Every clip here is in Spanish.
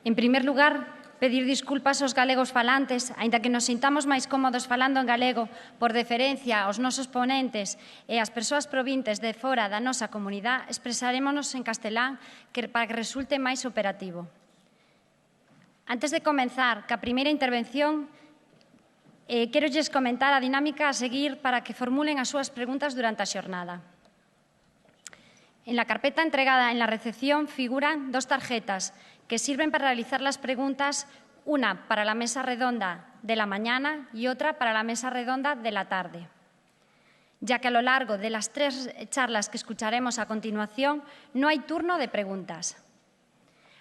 En primer lugar, pedir disculpas aos galegos falantes, aínda que nos sintamos máis cómodos falando en galego por deferencia aos nosos ponentes e ás persoas provintes de fora da nosa comunidade, expresarémonos en castelán para que resulte máis operativo. Antes de comenzar ca primeira intervención, querolles comentar a dinámica a seguir para que formulen as súas preguntas durante a xornada. En la carpeta entregada en la recepción figuran 2 tarjetas que sirven para realizar las preguntas, una para la mesa redonda de la mañana y otra para la mesa redonda de la tarde, ya que a lo largo de las 3 charlas que escucharemos a continuación no hay turno de preguntas.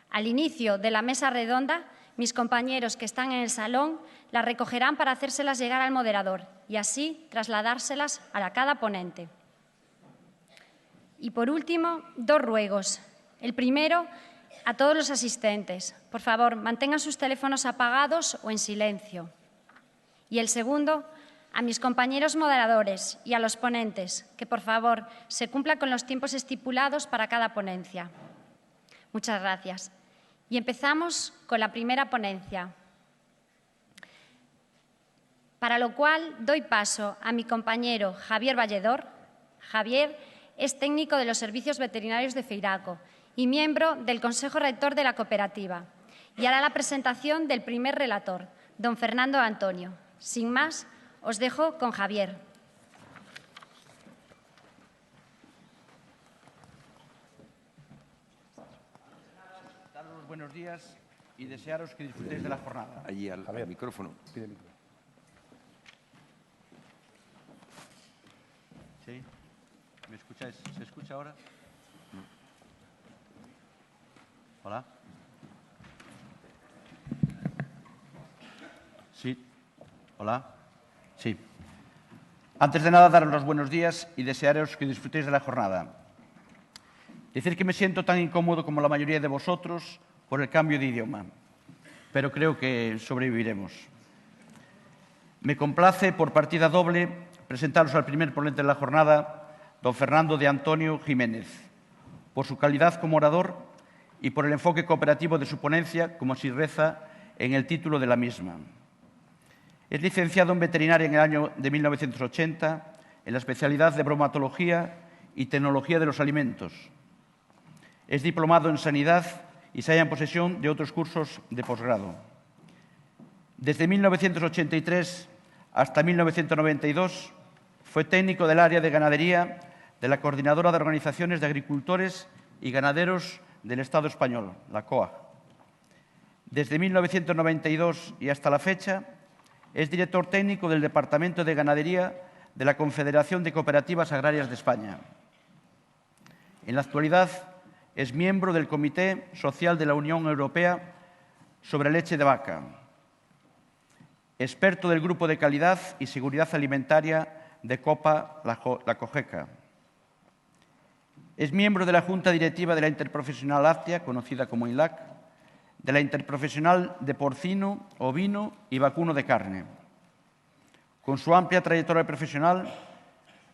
Al inicio de la mesa redonda, mis compañeros que están en el salón las recogerán para hacérselas llegar al moderador y así trasladárselas a cada ponente. Y por último, 2 ruegos. El primero, a todos los asistentes. Por favor, mantengan sus teléfonos apagados o en silencio. Y el segundo, a mis compañeros moderadores y a los ponentes, que por favor se cumpla con los tiempos estipulados para cada ponencia. Muchas gracias. Y empezamos con la primera ponencia, para lo cual doy paso a mi compañero Javier Valledor. Javier es técnico de los servicios veterinarios de Feiraco y miembro del Consejo Rector de la cooperativa, y hará la presentación del primer relator, don Fernando Antonio. Sin más, os dejo con Javier. Daros buenos días y desearos que disfrutéis de la jornada. Allí al micrófono. Pide el micrófono. ¿Sí? ¿Me escucháis? ¿Se escucha ahora? ¿Hola? ¿Sí? ¿Hola? Sí. Antes de nada, daros los buenos días y desearos que disfrutéis de la jornada. Decir que me siento tan incómodo como la mayoría de vosotros por el cambio de idioma, pero creo que sobreviviremos. Me complace, por partida doble, presentaros al primer ponente de la jornada, don Fernando de Antonio Jiménez, por su calidad como orador y por el enfoque cooperativo de su ponencia, como así reza en el título de la misma. Es licenciado en veterinaria en el año de 1980 en la especialidad de bromatología y tecnología de los alimentos. Es diplomado en sanidad y se halla en posesión de otros cursos de posgrado. Desde 1983 hasta 1992 fue técnico del área de ganadería de la Coordinadora de Organizaciones de Agricultores y Ganaderos del Estado español, la COAG. Desde 1992 y hasta la fecha, es director técnico del Departamento de Ganadería de la Confederación de Cooperativas Agrarias de España. En la actualidad, es miembro del Comité Social de la Unión Europea sobre leche de vaca, experto del Grupo de Calidad y Seguridad Alimentaria de COPA, la COGECA. Es miembro de la Junta Directiva de la Interprofesional Láctea, conocida como INLAC, de la Interprofesional de Porcino, Ovino y Vacuno de Carne. Con su amplia trayectoria profesional,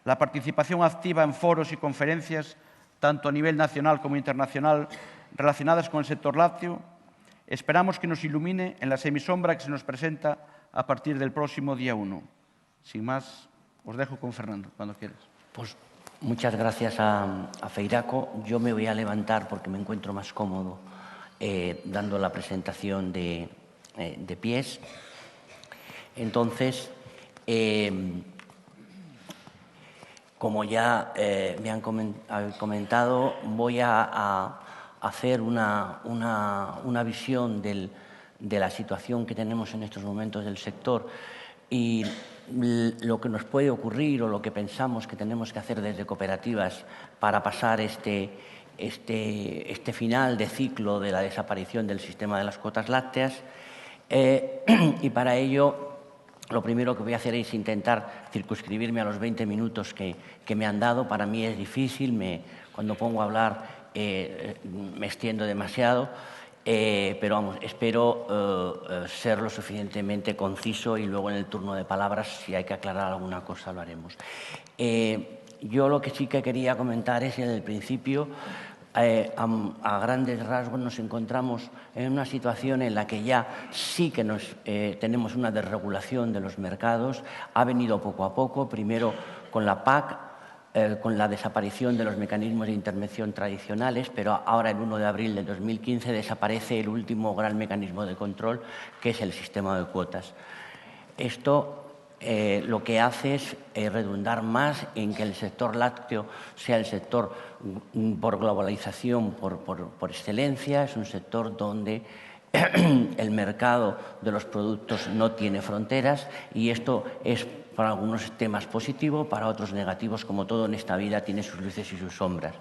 la participación activa en foros y conferencias, tanto a nivel nacional como internacional, relacionadas con el sector lácteo, esperamos que nos ilumine en la semisombra que se nos presenta a partir del próximo día 1. Sin más, os dejo con Fernando, cuando quieras. Pues muchas gracias a Feiraco. Yo me voy a levantar porque me encuentro más cómodo dando la presentación de pies. Entonces, como ya me han comentado, voy a hacer una visión de la situación que tenemos en estos momentos del sector y lo que nos puede ocurrir o lo que pensamos que tenemos que hacer desde cooperativas para pasar este final de ciclo de la desaparición del sistema de las cuotas lácteas. Y para ello, lo primero que voy a hacer es intentar circunscribirme a los 20 minutos que me han dado. Para mí es difícil, cuando pongo a hablar me extiendo demasiado, pero vamos, espero ser lo suficientemente conciso y luego en el turno de palabras, si hay que aclarar alguna cosa, lo haremos. Yo lo que sí que quería comentar es, en el principio, a grandes rasgos nos encontramos en una situación en la que ya sí que tenemos una desregulación de los mercados. Ha venido poco a poco, primero con la PAC, con la desaparición de los mecanismos de intervención tradicionales, pero ahora el 1 de abril de 2015 desaparece el último gran mecanismo de control, que es el sistema de cuotas. Esto lo que hace es redundar más en que el sector lácteo sea el sector por globalización, por excelencia. Es un sector donde el mercado de los productos no tiene fronteras, y esto es para algunos temas positivo, para otros negativos, como todo en esta vida tiene sus luces y sus sombras.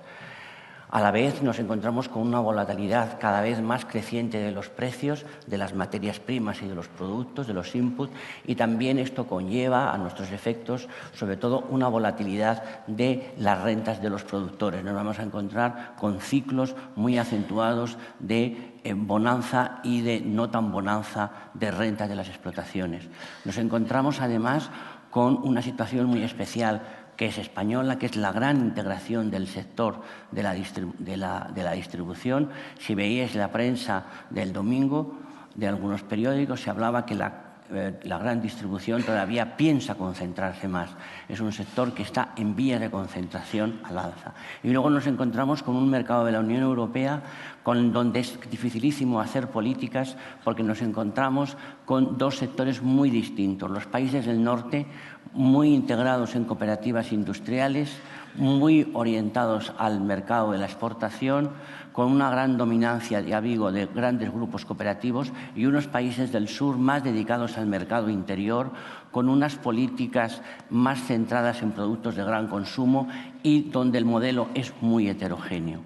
A la vez nos encontramos con una volatilidad cada vez más creciente de los precios de las materias primas y de los productos, de los inputs, y también esto conlleva a nuestros efectos, sobre todo, una volatilidad de las rentas de los productores. Nos vamos a encontrar con ciclos muy acentuados de bonanza y de no tan bonanza de rentas de las explotaciones. Nos encontramos además con una situación muy especial que es española, que es la gran integración del sector de la distribución. Si veíais la prensa del domingo de algunos periódicos, se hablaba que la gran distribución todavía piensa concentrarse más. Es un sector que está en vía de concentración al alza. Y luego nos encontramos con un mercado de la Unión Europea donde es dificilísimo hacer políticas, porque nos encontramos con dos sectores muy distintos. Los países del norte, muy integrados en cooperativas industriales, muy orientados al mercado de la exportación, con una gran dominancia, ya digo, de grandes grupos cooperativos, y unos países del sur más dedicados al mercado interior, con unas políticas más centradas en productos de gran consumo y donde el modelo es muy heterogéneo.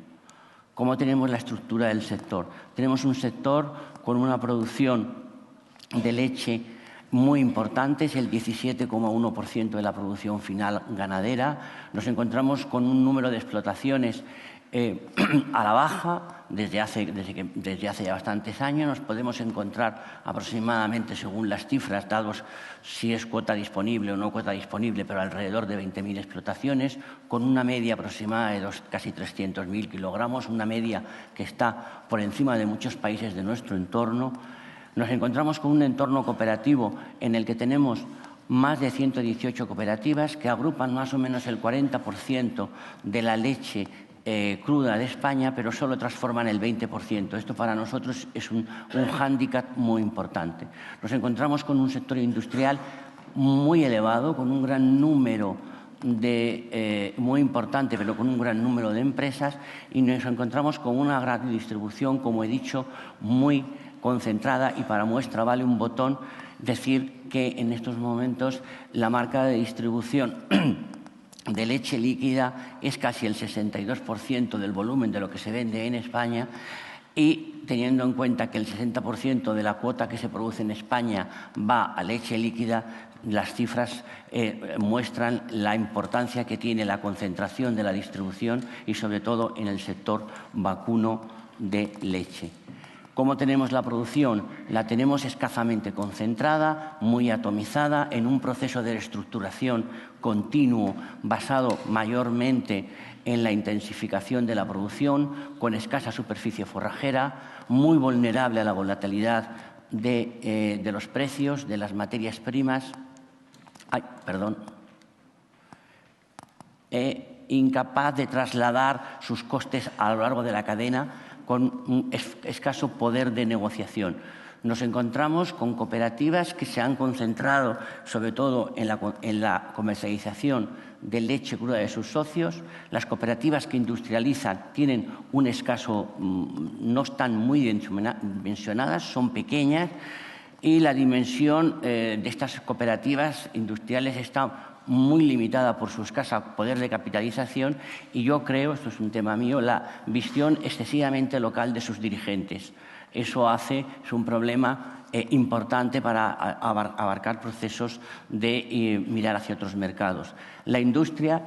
¿Cómo tenemos la estructura del sector? Tenemos un sector con una producción de leche muy importante, es el 17,1% de la producción final ganadera. Nos encontramos con un número de explotaciones a la baja desde hace ya bastantes años. Nos podemos encontrar aproximadamente, según las cifras, dados si es cuota disponible o no cuota disponible, pero alrededor de 20.000 explotaciones, con una media aproximada de casi 300.000 kilogramos, una media que está por encima de muchos países de nuestro entorno. Nos encontramos con un entorno cooperativo en el que tenemos más de 118 cooperativas que agrupan más o menos el 40% de la leche cruda de España, pero solo transforman el 20%. Esto para nosotros es un hándicap muy importante. Nos encontramos con un sector industrial muy elevado, con un gran número muy importante, pero con un gran número de empresas, y nos encontramos con una gran distribución, como he dicho, muy concentrada, y para muestra vale un botón decir que en estos momentos la marca de distribución de leche líquida es casi el 62% del volumen de lo que se vende en España, y teniendo en cuenta que el 60% de la cuota que se produce en España va a leche líquida, las cifras muestran la importancia que tiene la concentración de la distribución, y sobre todo en el sector vacuno de leche. ¿Cómo tenemos la producción? La tenemos escasamente concentrada, muy atomizada, en un proceso de reestructuración continuo basado mayormente en la intensificación de la producción, con escasa superficie forrajera, muy vulnerable a la volatilidad de los precios, de las materias primas, incapaz de trasladar sus costes a lo largo de la cadena, con un escaso poder de negociación. Nos encontramos con cooperativas que se han concentrado sobre todo en la comercialización de leche cruda de sus socios. Las cooperativas que industrializan tienen un escaso, no están muy dimensionadas, son pequeñas, y la dimensión de estas cooperativas industriales está muy limitada por su escaso poder de capitalización, y yo creo, esto es un tema mío, la visión excesivamente local de sus dirigentes. Eso es un problema importante para abarcar procesos de mirar hacia otros mercados. La industria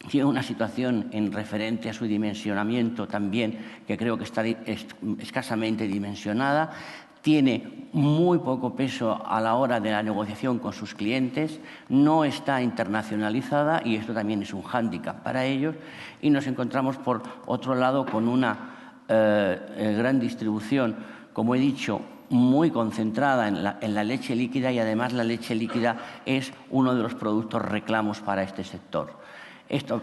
tiene una situación en referente a su dimensionamiento también, que creo que está escasamente dimensionada. tiene muy poco peso a la hora de la negociación con sus clientes, no está internacionalizada y esto también es un hándicap para ellos, y nos encontramos por otro lado con una gran distribución, como he dicho, muy concentrada en la leche líquida, y además la leche líquida es uno de los productos reclamos para este sector. Esto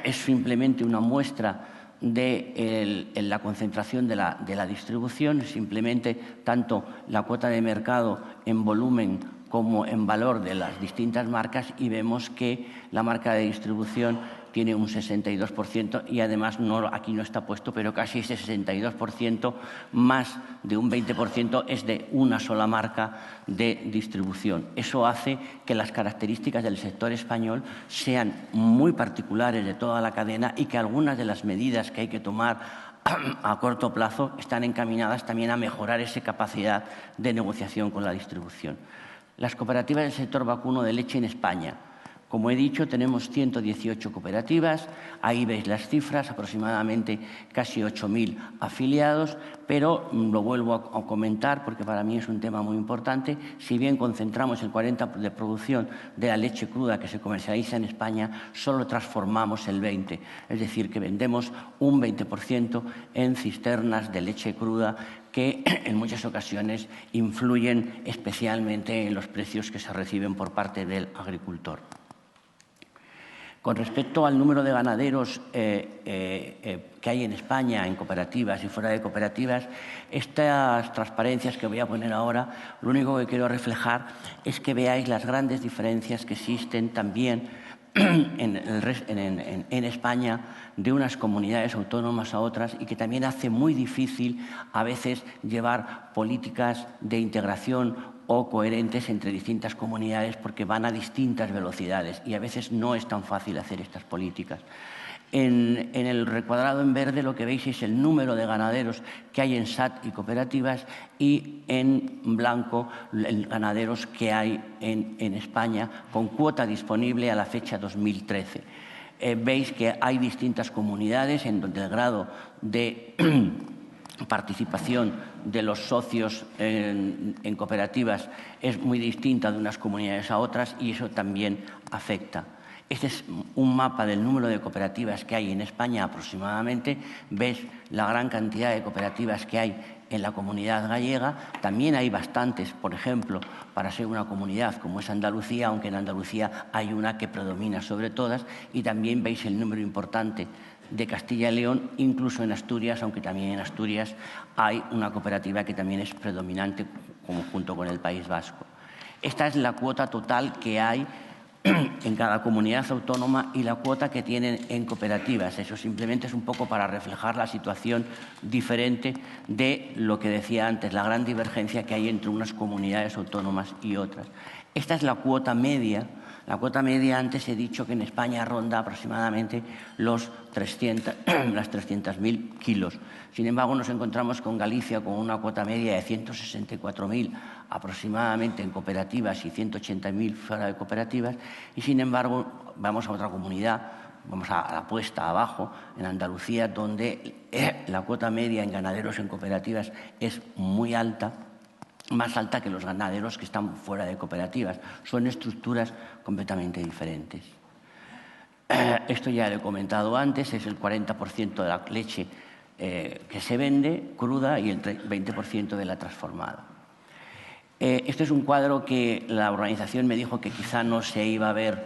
es simplemente una muestra de la concentración de la distribución, simplemente tanto la cuota de mercado en volumen como en valor de las distintas marcas, y vemos que la marca de distribución tiene un 62% y además aquí no está puesto, pero casi ese 62%, más de un 20%, es de una sola marca de distribución. Eso hace que las características del sector español sean muy particulares de toda la cadena y que algunas de las medidas que hay que tomar a corto plazo están encaminadas también a mejorar esa capacidad de negociación con la distribución. Las cooperativas del sector vacuno de leche en España. Como he dicho, tenemos 118 cooperativas, ahí veis las cifras, aproximadamente casi 8.000 afiliados, pero lo vuelvo a comentar porque para mí es un tema muy importante. Si bien concentramos el 40% de producción de la leche cruda que se comercializa en España, solo transformamos el 20%, es decir, que vendemos un 20% en cisternas de leche cruda que en muchas ocasiones influyen especialmente en los precios que se reciben por parte del agricultor. Con respecto al número de ganaderos que hay en España, en cooperativas y fuera de cooperativas, estas transparencias que voy a poner ahora, lo único que quiero reflejar es que veáis las grandes diferencias que existen también en España de unas comunidades autónomas a otras, y que también hace muy difícil a veces llevar políticas de integración o coherentes entre distintas comunidades, porque van a distintas velocidades y a veces no es tan fácil hacer estas políticas. En el recuadrado en verde lo que veis es el número de ganaderos que hay en SAT y cooperativas, y en blanco los ganaderos que hay en España con cuota disponible a la fecha 2013. Veis que hay distintas comunidades en donde el grado de participación de los socios en cooperativas es muy distinta de unas comunidades a otras, y eso también afecta. Este es un mapa del número de cooperativas que hay en España aproximadamente. Ves la gran cantidad de cooperativas que hay en la comunidad gallega. También hay bastantes, por ejemplo, para ser una comunidad como es Andalucía, aunque en Andalucía hay una que predomina sobre todas. Y también veis el número importante de Castilla y León, incluso en Asturias, aunque también en Asturias hay una cooperativa que también es predominante junto con el País Vasco. Esta es la cuota total que hay en cada comunidad autónoma y la cuota que tienen en cooperativas. Eso simplemente es un poco para reflejar la situación diferente de lo que decía antes, la gran divergencia que hay entre unas comunidades autónomas y otras. Esta es la cuota media. La cuota media, antes he dicho que en España ronda aproximadamente las 300.000 kilos. Sin embargo, nos encontramos con Galicia con una cuota media de 164.000 aproximadamente en cooperativas y 180.000 fuera de cooperativas. Y sin embargo, vamos a otra comunidad, vamos a la puesta abajo, en Andalucía, donde la cuota media en ganaderos en cooperativas es muy alta, más alta que los ganaderos que están fuera de cooperativas. Son estructuras completamente diferentes. Esto ya lo he comentado antes, es el 40% de la leche que se vende cruda y el 20% de la transformada. Este es un cuadro que la organización me dijo que quizá no se iba a ver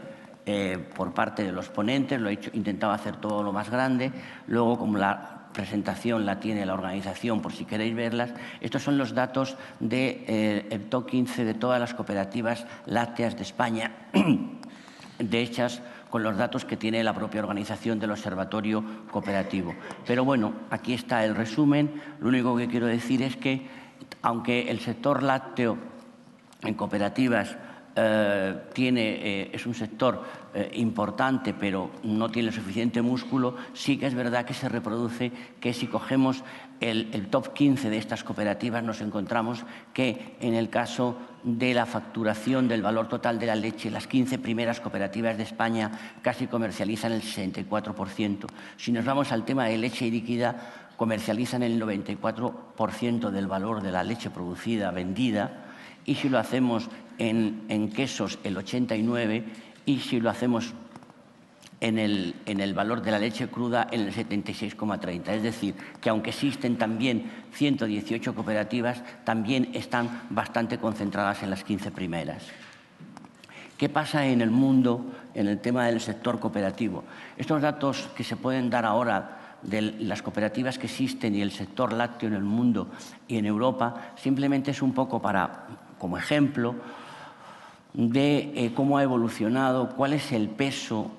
por parte de los ponentes, lo he intentado hacer todo lo más grande. Luego, como la presentación la tiene la organización, por si queréis verlas, estos son los datos del top 15 de todas las cooperativas lácteas de España, de hechas con los datos que tiene la propia organización del Observatorio Cooperativo. Pero bueno, aquí está el resumen. Lo único que quiero decir es que, aunque el sector lácteo en cooperativas es un sector importante, pero no tiene suficiente músculo, sí que es verdad que se reproduce, que si cogemos el top 15 de estas cooperativas nos encontramos que en el caso de la facturación del valor total de la leche, las 15 primeras cooperativas de España casi comercializan el 64%. Si nos vamos al tema de leche líquida, comercializan el 94% del valor de la leche producida, vendida, y si lo hacemos en quesos el 89%, y si lo hacemos en el valor de la leche cruda en el 76,30. Es decir, que aunque existen también 118 cooperativas, también están bastante concentradas en las 15 primeras. ¿Qué pasa en el mundo en el tema del sector cooperativo? Estos datos que se pueden dar ahora de las cooperativas que existen y el sector lácteo en el mundo y en Europa, simplemente es un poco como ejemplo de cómo ha evolucionado, cuál es el peso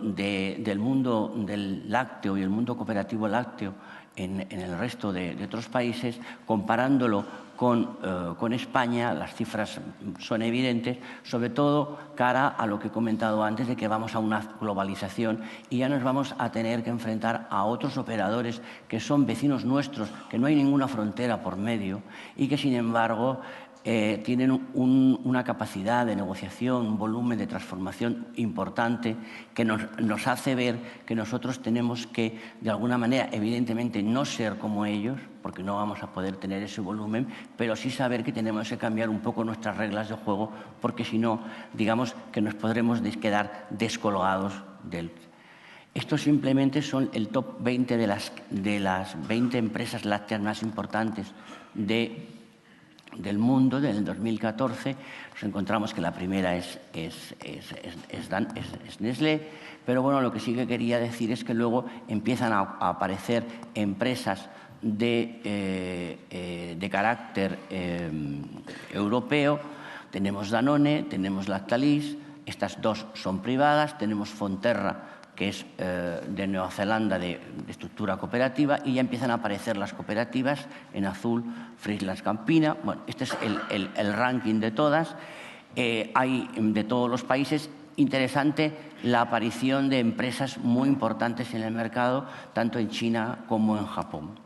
del mundo del lácteo y el mundo cooperativo lácteo en el resto de otros países, comparándolo con España. Las cifras son evidentes, sobre todo cara a lo que he comentado antes, de que vamos a una globalización y ya nos vamos a tener que enfrentar a otros operadores que son vecinos nuestros, que no hay ninguna frontera por medio y que, sin embargo, tienen una capacidad de negociación, un volumen de transformación importante que nos hace ver que nosotros tenemos que, de alguna manera, evidentemente no ser como ellos, porque no vamos a poder tener ese volumen, pero sí saber que tenemos que cambiar un poco nuestras reglas de juego, porque si no, digamos que nos podremos quedar descolgados del... Estos simplemente son el top 20 de las 20 empresas lácteas más importantes del mundo. Del 2014 nos encontramos que la primera es Nestlé, pero bueno, lo que sí que quería decir es que luego empiezan a aparecer empresas de carácter europeo. Tenemos Danone, tenemos Lactalis, estas dos son privadas, tenemos Fonterra, que es de Nueva Zelanda, de estructura cooperativa, y ya empiezan a aparecer las cooperativas en azul, Friesland Campina. Bueno, este es el ranking de todas. Hay de todos los países. Interesante la aparición de empresas muy importantes en el mercado, tanto en China como en Japón.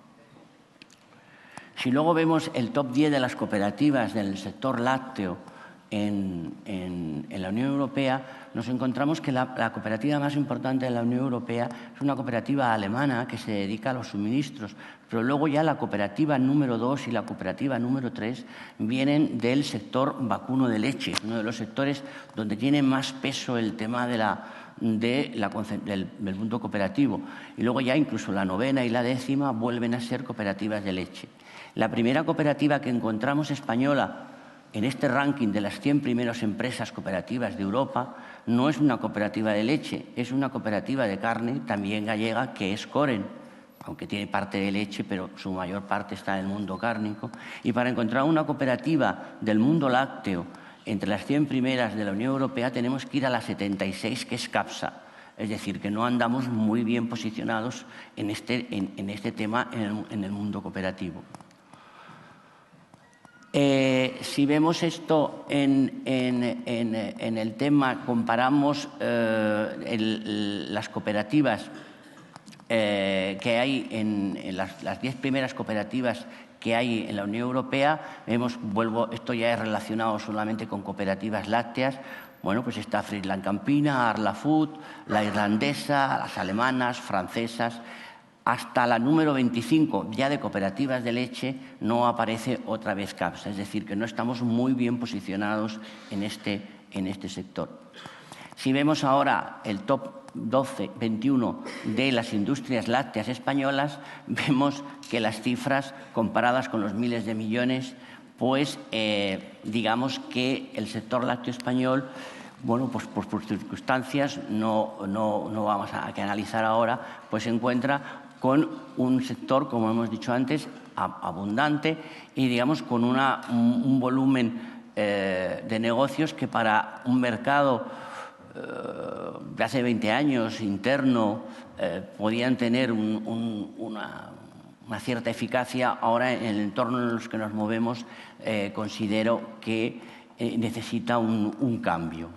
Si luego vemos el top 10 de las cooperativas del sector lácteo en la Unión Europea, nos encontramos que la cooperativa más importante de la Unión Europea es una cooperativa alemana que se dedica a los suministros, pero luego ya la cooperativa número 2 y la cooperativa número 3 vienen del sector vacuno de leche, uno de los sectores donde tiene más peso el tema del mundo cooperativo. Y luego ya incluso la 9ª y la 10ª vuelven a ser cooperativas de leche. La primera cooperativa que encontramos española en este ranking de las 100 primeras empresas cooperativas de Europa no es una cooperativa de leche, es una cooperativa de carne, también gallega, que es Coren, aunque tiene parte de leche, pero su mayor parte está en el mundo cárnico. Y para encontrar una cooperativa del mundo lácteo entre las 100 primeras de la Unión Europea tenemos que ir a la 76, que es Capsa. Es decir, que no andamos muy bien posicionados en este tema en el mundo cooperativo. Si vemos esto en el tema, comparamos las cooperativas que hay en las 10 primeras cooperativas que hay en la Unión Europea, vemos, esto ya es relacionado solamente con cooperativas lácteas. Bueno, pues está Friesland Campina, Arla Food, la irlandesa, las alemanas, francesas. Hasta la número 25, ya de cooperativas de leche, no aparece otra vez Capsa. Es decir, que no estamos muy bien posicionados en este sector. Si vemos ahora el top 21 de las industrias lácteas españolas, vemos que las cifras, comparadas con los miles de millones, pues digamos que el sector lácteo español, bueno, pues por circunstancias no vamos a analizar ahora, pues se encuentra con un sector, como hemos dicho antes, abundante y, digamos, con un volumen de negocios que para un mercado de hace 20 años interno podían tener una cierta eficacia. Ahora, en el entorno en el que nos movemos, considero que necesita un cambio.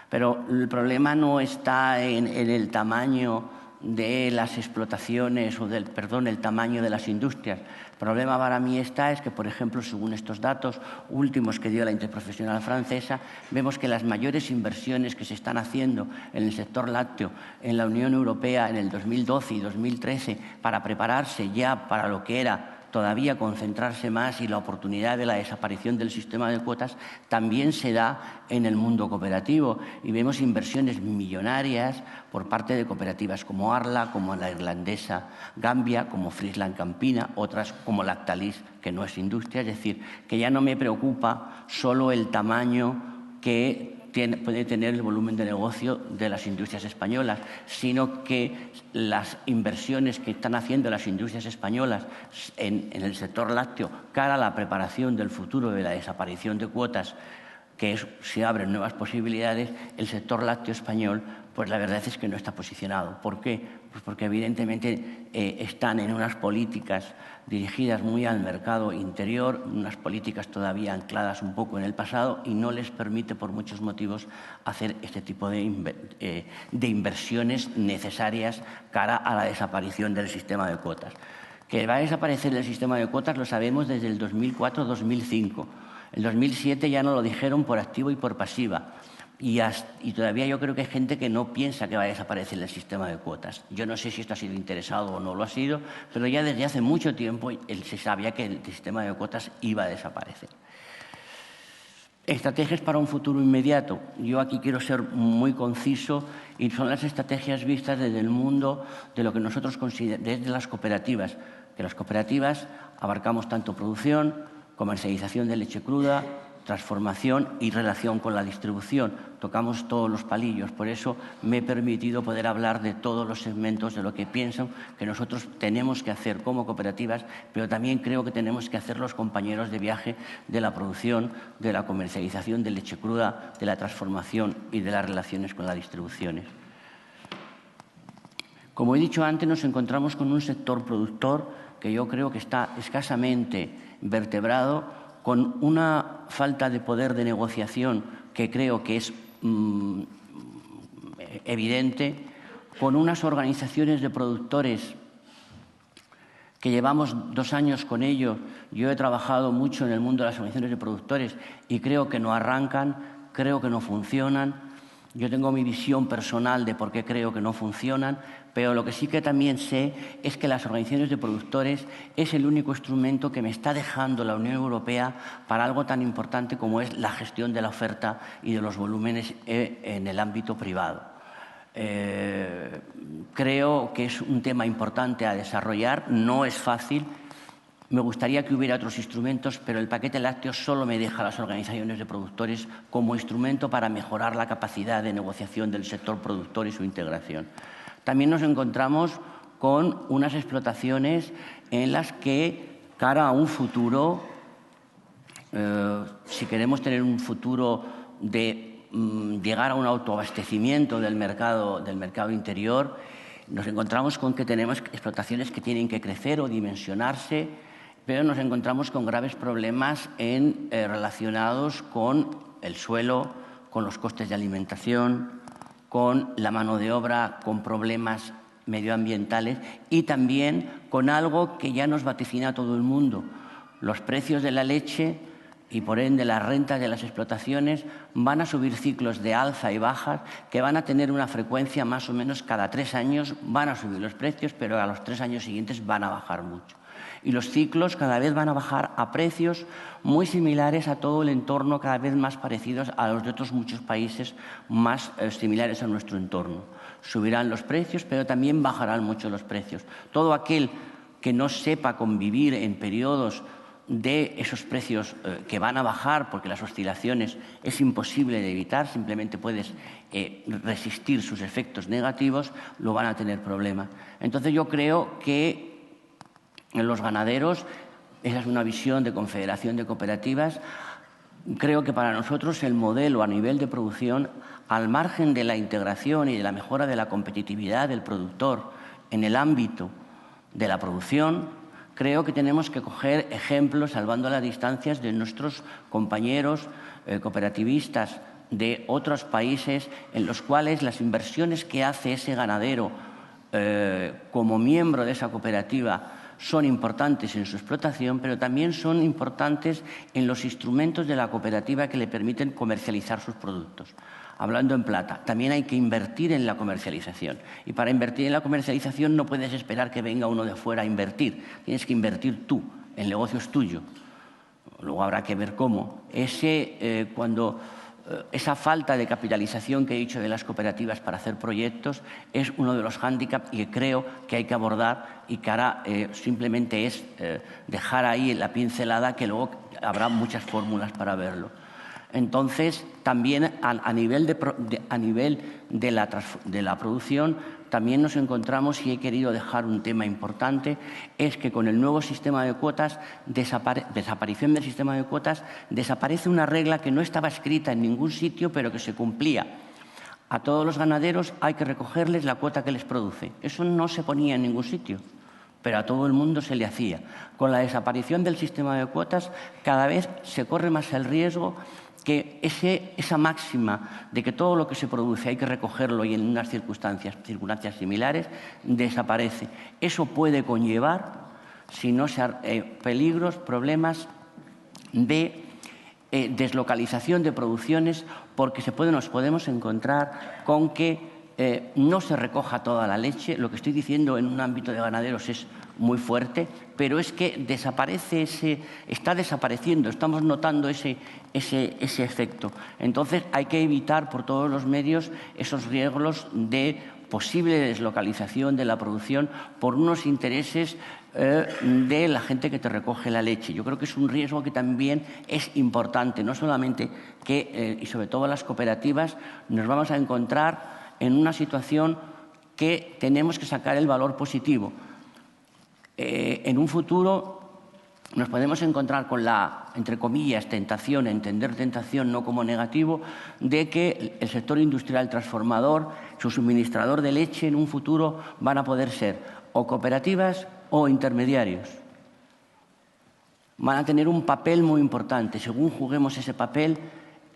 Pero el problema no está en el tamaño de las explotaciones o el tamaño de las industrias. El problema para mí es que, por ejemplo, según estos datos últimos que dio la Interprofesional francesa, vemos que las mayores inversiones que se están haciendo en el sector lácteo en la Unión Europea en el 2012 y 2013 para prepararse ya para lo que era todavía concentrarse más y la oportunidad de la desaparición del sistema de cuotas también se da en el mundo cooperativo y vemos inversiones millonarias por parte de cooperativas como Arla, como la irlandesa Gambia, como Friesland Campina, otras como Lactalis, que no es industria, es decir, que ya no me preocupa solo el tamaño que puede tener el volumen de negocio de las industrias españolas, sino que las inversiones que están haciendo las industrias españolas en el sector lácteo cara a la preparación del futuro de la desaparición de cuotas, que se abren nuevas posibilidades, el sector lácteo español, pues la verdad es que no está posicionado. ¿Por qué? Pues porque evidentemente están en unas políticas dirigidas muy al mercado interior, unas políticas todavía ancladas un poco en el pasado y no les permite por muchos motivos hacer este tipo de inversiones necesarias cara a la desaparición del sistema de cuotas. Que va a desaparecer el sistema de cuotas lo sabemos desde el 2004-2005. En 2007 ya nos lo dijeron por activa y por pasiva. Y todavía yo creo que hay gente que no piensa que va a desaparecer el sistema de cuotas. Yo no sé si esto ha sido interesado o no lo ha sido, pero ya desde hace mucho tiempo se sabía que el sistema de cuotas iba a desaparecer. Estrategias para un futuro inmediato. Yo aquí quiero ser muy conciso y son las estrategias vistas desde el mundo de lo que nosotros consideramos, desde las cooperativas. Que las cooperativas abarcamos tanto producción, comercialización de leche cruda, transformación y relación con la distribución. Tocamos todos los palillos, por eso me he permitido poder hablar de todos los segmentos de lo que pienso que nosotros tenemos que hacer como cooperativas, pero también creo que tenemos que hacer los compañeros de viaje de la producción, de la comercialización de leche cruda, de la transformación y de las relaciones con las distribuciones. Como he dicho antes, nos encontramos con un sector productor que yo creo que está escasamente vertebrado, con una falta de poder de negociación que creo que es evidente, con unas organizaciones de productores que llevamos 2 años con ello. Yo he trabajado mucho en el mundo de las organizaciones de productores y creo que no arrancan, creo que no funcionan. Yo tengo mi visión personal de por qué creo que no funcionan, pero lo que sí que también sé es que las organizaciones de productores es el único instrumento que me está dejando la Unión Europea para algo tan importante como es la gestión de la oferta y de los volúmenes en el ámbito privado. Creo que es un tema importante a desarrollar, no es fácil. Me gustaría que hubiera otros instrumentos, pero el paquete lácteo solo me deja a las organizaciones de productores como instrumento para mejorar la capacidad de negociación del sector productor y su integración. También nos encontramos con unas explotaciones en las que, cara a un futuro, si queremos tener un futuro de llegar a un autoabastecimiento del mercado interior, nos encontramos con que tenemos explotaciones que tienen que crecer o dimensionarse, pero nos encontramos con graves problemas relacionados con el suelo, con los costes de alimentación, con la mano de obra, con problemas medioambientales y también con algo que ya nos vaticina todo el mundo. Los precios de la leche y, por ende, las rentas de las explotaciones van a subir ciclos de alza y bajas que van a tener una frecuencia más o menos cada 3 años. Van a subir los precios, pero a los 3 años siguientes van a bajar mucho. Y los ciclos cada vez van a bajar a precios muy similares a todo el entorno, cada vez más parecidos a los de otros muchos países más similares a nuestro entorno. Subirán los precios, pero también bajarán mucho los precios. Todo aquel que no sepa convivir en periodos de esos precios que van a bajar, porque las oscilaciones es imposible de evitar, simplemente puedes resistir sus efectos negativos, lo van a tener problemas. Entonces yo creo que en los ganaderos, esa es una visión de Confederación de Cooperativas. Creo que para nosotros el modelo a nivel de producción, al margen de la integración y de la mejora de la competitividad del productor en el ámbito de la producción, creo que tenemos que coger ejemplos, salvando las distancias, de nuestros compañeros cooperativistas de otros países en los cuales las inversiones que hace ese ganadero como miembro de esa cooperativa son importantes en su explotación, pero también son importantes en los instrumentos de la cooperativa que le permiten comercializar sus productos. Hablando en plata, también hay que invertir en la comercialización. Y para invertir en la comercialización no puedes esperar que venga uno de fuera a invertir. Tienes que invertir tú, el negocio es tuyo. Luego habrá que ver cómo. Esa falta de capitalización que he dicho de las cooperativas para hacer proyectos es uno de los hándicaps y que creo que hay que abordar, y que ahora simplemente es dejar ahí la pincelada, que luego habrá muchas fórmulas para verlo. Entonces, también a nivel de la producción, también nos encontramos, y he querido dejar un tema importante, es que con el nuevo sistema de cuotas, desaparición del sistema de cuotas, desaparece una regla que no estaba escrita en ningún sitio, pero que se cumplía. A todos los ganaderos hay que recogerles la cuota que les produce. Eso no se ponía en ningún sitio, pero a todo el mundo se le hacía. Con la desaparición del sistema de cuotas, cada vez se corre más el riesgo que esa máxima de que todo lo que se produce hay que recogerlo y en unas circunstancias similares desaparece. Eso puede conllevar, si no peligros, problemas de deslocalización de producciones, porque nos podemos encontrar con que no se recoja toda la leche. Lo que estoy diciendo en un ámbito de ganaderos es muy fuerte, pero es que está desapareciendo, estamos notando ese efecto. Entonces hay que evitar por todos los medios esos riesgos de posible deslocalización de la producción por unos intereses de la gente que te recoge la leche. Yo creo que es un riesgo que también es importante, no solamente y sobre todo las cooperativas, nos vamos a encontrar en una situación que tenemos que sacar el valor positivo. En un futuro nos podemos encontrar con la, entre comillas, tentación, entender tentación no como negativo, de que el sector industrial transformador, su suministrador de leche, en un futuro van a poder ser o cooperativas o intermediarios. Van a tener un papel muy importante. Según juguemos ese papel,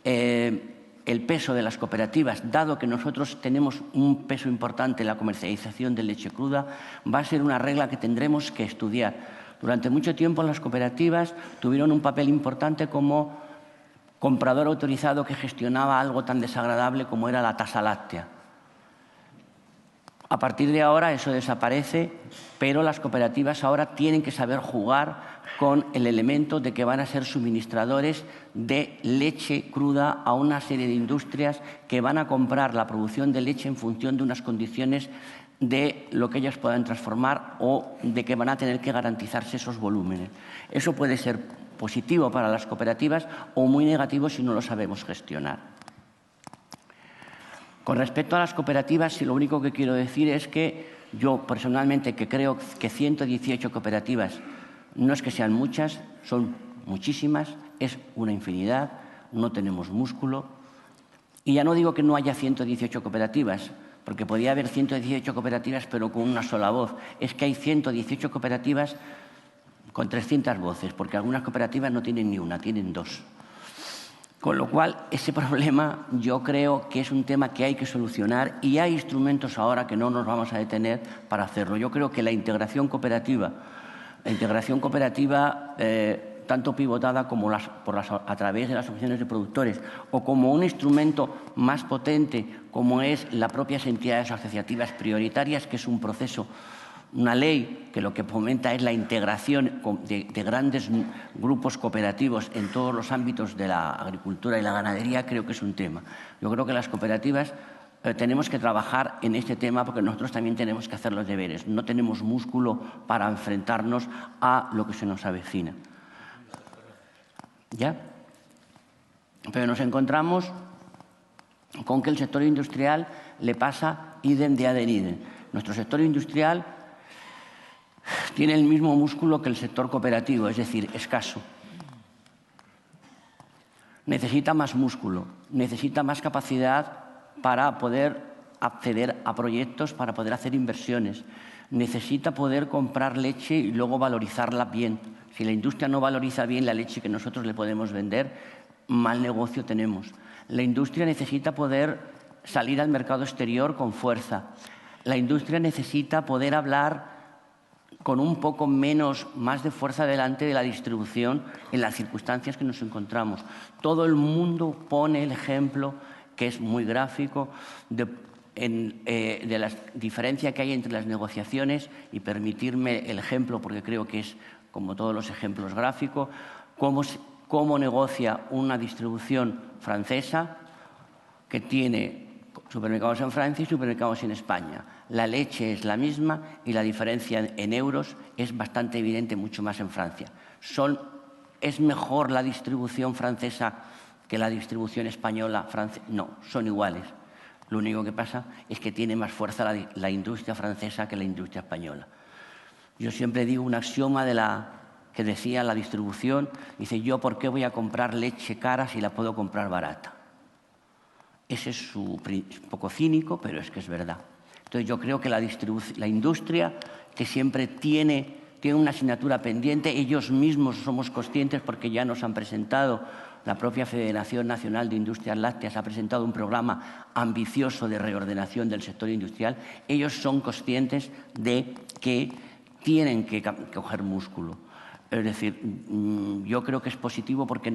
el peso de las cooperativas, dado que nosotros tenemos un peso importante en la comercialización de leche cruda, va a ser una regla que tendremos que estudiar. Durante mucho tiempo las cooperativas tuvieron un papel importante como comprador autorizado que gestionaba algo tan desagradable como era la tasa láctea. A partir de ahora eso desaparece, pero las cooperativas ahora tienen que saber jugar con el elemento de que van a ser suministradores de leche cruda a una serie de industrias que van a comprar la producción de leche en función de unas condiciones de lo que ellas puedan transformar o de que van a tener que garantizarse esos volúmenes. Eso puede ser positivo para las cooperativas o muy negativo si no lo sabemos gestionar. Con respecto a las cooperativas, lo único que quiero decir es que yo personalmente que creo que 118 cooperativas no es que sean muchas, son muchísimas, es una infinidad, no tenemos músculo. Y ya no digo que no haya 118 cooperativas, porque podría haber 118 cooperativas pero con una sola voz. Es que hay 118 cooperativas con 300 voces, porque algunas cooperativas no tienen ni una, tienen dos. Con lo cual, ese problema yo creo que es un tema que hay que solucionar y hay instrumentos ahora que no nos vamos a detener para hacerlo. Yo creo que la integración cooperativa, tanto pivotada como a través de las asociaciones de productores o como un instrumento más potente como es las propias entidades asociativas prioritarias, que es un proceso, una ley que lo que fomenta es la integración de grandes grupos cooperativos en todos los ámbitos de la agricultura y la ganadería, creo que es un tema. Yo creo que las cooperativas tenemos que trabajar en este tema porque nosotros también tenemos que hacer los deberes. No tenemos músculo para enfrentarnos a lo que se nos avecina. ¿Ya? Pero nos encontramos con que el sector industrial le pasa idem de idem. Nuestro sector industrial tiene el mismo músculo que el sector cooperativo, es decir, escaso. Necesita más músculo, necesita más capacidad para poder acceder a proyectos para poder hacer inversiones. Necesita poder comprar leche y luego valorizarla bien. Si la industria no valoriza bien la leche que nosotros le podemos vender, mal negocio tenemos. La industria necesita poder salir al mercado exterior con fuerza. La industria necesita poder hablar con un poco más de fuerza delante de la distribución en las circunstancias que nos encontramos. Todo el mundo pone el ejemplo, que es muy gráfico, de la diferencia que hay entre las negociaciones, y permitirme el ejemplo porque creo que es, como todos los ejemplos, gráfico, cómo negocia una distribución francesa que tiene supermercados en Francia y supermercados en España. La leche es la misma y la diferencia en euros es bastante evidente, mucho más en Francia. ¿Es mejor la distribución francesa que la distribución española? No, son iguales. Lo único que pasa es que tiene más fuerza la industria francesa que la industria española. Yo siempre digo un axioma que decía la distribución, dice: yo ¿por qué voy a comprar leche cara si la puedo comprar barata? Ese es un poco cínico, pero es que es verdad. Entonces yo creo que la industria, que siempre tiene una asignatura pendiente, ellos mismos somos conscientes porque ya nos han presentado, la propia Federación Nacional de Industrias Lácteas ha presentado un programa ambicioso de reordenación del sector industrial, ellos son conscientes de que tienen que coger músculo. Es decir, yo creo que es positivo porque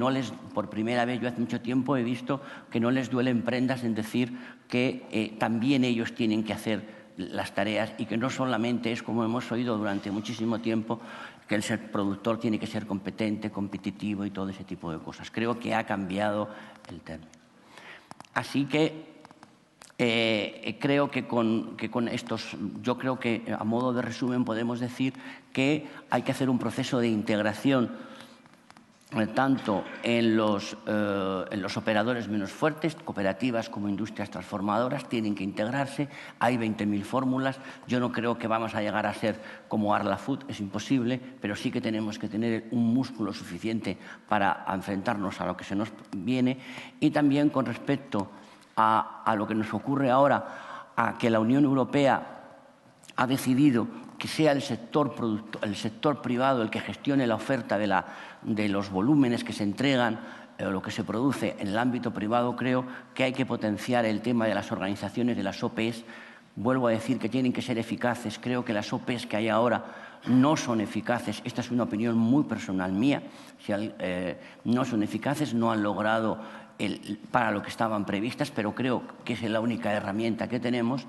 por primera vez, yo hace mucho tiempo he visto que no les duelen prendas en decir que también ellos tienen que hacer las tareas y que no solamente es, como hemos oído durante muchísimo tiempo, que el productor tiene que ser competente, competitivo y todo ese tipo de cosas. Creo que ha cambiado el término. Así que creo que con estos, yo creo que a modo de resumen podemos decir que hay que hacer un proceso de integración tanto en los operadores menos fuertes, cooperativas como industrias transformadoras, tienen que integrarse. Hay 20.000 fórmulas. Yo no creo que vamos a llegar a ser como Arla Food, es imposible, pero sí que tenemos que tener un músculo suficiente para enfrentarnos a lo que se nos viene. Y también con respecto a lo que nos ocurre ahora, a que la Unión Europea ha decidido que sea el sector privado el que gestione la oferta de los volúmenes que se entregan o lo que se produce en el ámbito privado. Creo que hay que potenciar el tema de las organizaciones, de las OPEs. Vuelvo a decir que tienen que ser eficaces. Creo que las OPEs que hay ahora no son eficaces. Esta es una opinión muy personal mía. No son eficaces, no han logrado para lo que estaban previstas, pero creo que es la única herramienta que tenemos.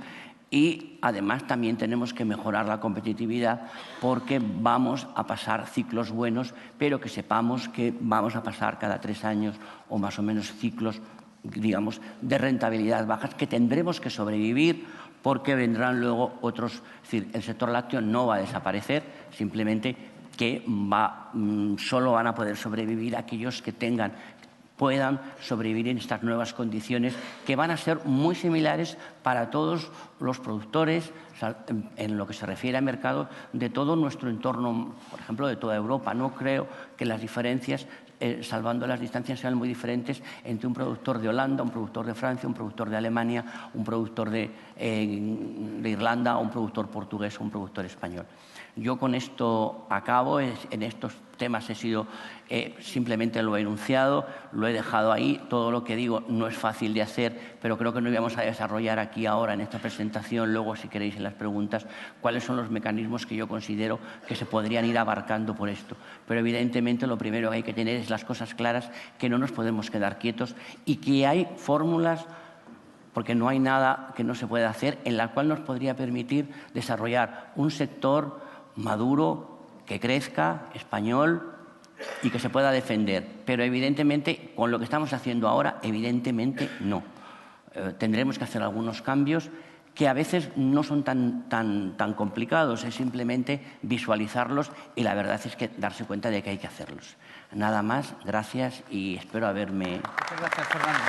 Y además también tenemos que mejorar la competitividad porque vamos a pasar ciclos buenos, pero que sepamos que vamos a pasar cada 3 años o más o menos ciclos, digamos, de rentabilidad bajas que tendremos que sobrevivir porque vendrán luego otros. Es decir, el sector lácteo no va a desaparecer, simplemente que solo van a poder sobrevivir aquellos que puedan sobrevivir en estas nuevas condiciones que van a ser muy similares para todos los productores en lo que se refiere al mercado de todo nuestro entorno, por ejemplo, de toda Europa. No creo que las diferencias, salvando las distancias, sean muy diferentes entre un productor de Holanda, un productor de Francia, un productor de Alemania, un productor de Irlanda, un productor portugués o un productor español. Yo con esto acabo. En estos temas simplemente lo he enunciado, lo he dejado ahí. Todo lo que digo no es fácil de hacer, pero creo que no íbamos a desarrollar aquí ahora en esta presentación. Luego, si queréis, en las preguntas, cuáles son los mecanismos que yo considero que se podrían ir abarcando por esto. Pero evidentemente lo primero que hay que tener es las cosas claras, que no nos podemos quedar quietos y que hay fórmulas, porque no hay nada que no se pueda hacer, en la cual nos podría permitir desarrollar un sector maduro, que crezca, español y que se pueda defender. Pero evidentemente, con lo que estamos haciendo ahora, evidentemente no. Tendremos que hacer algunos cambios que a veces no son tan complicados, es simplemente visualizarlos y la verdad es que darse cuenta de que hay que hacerlos. Nada más, gracias y espero haberme... Muchas gracias, Fernando.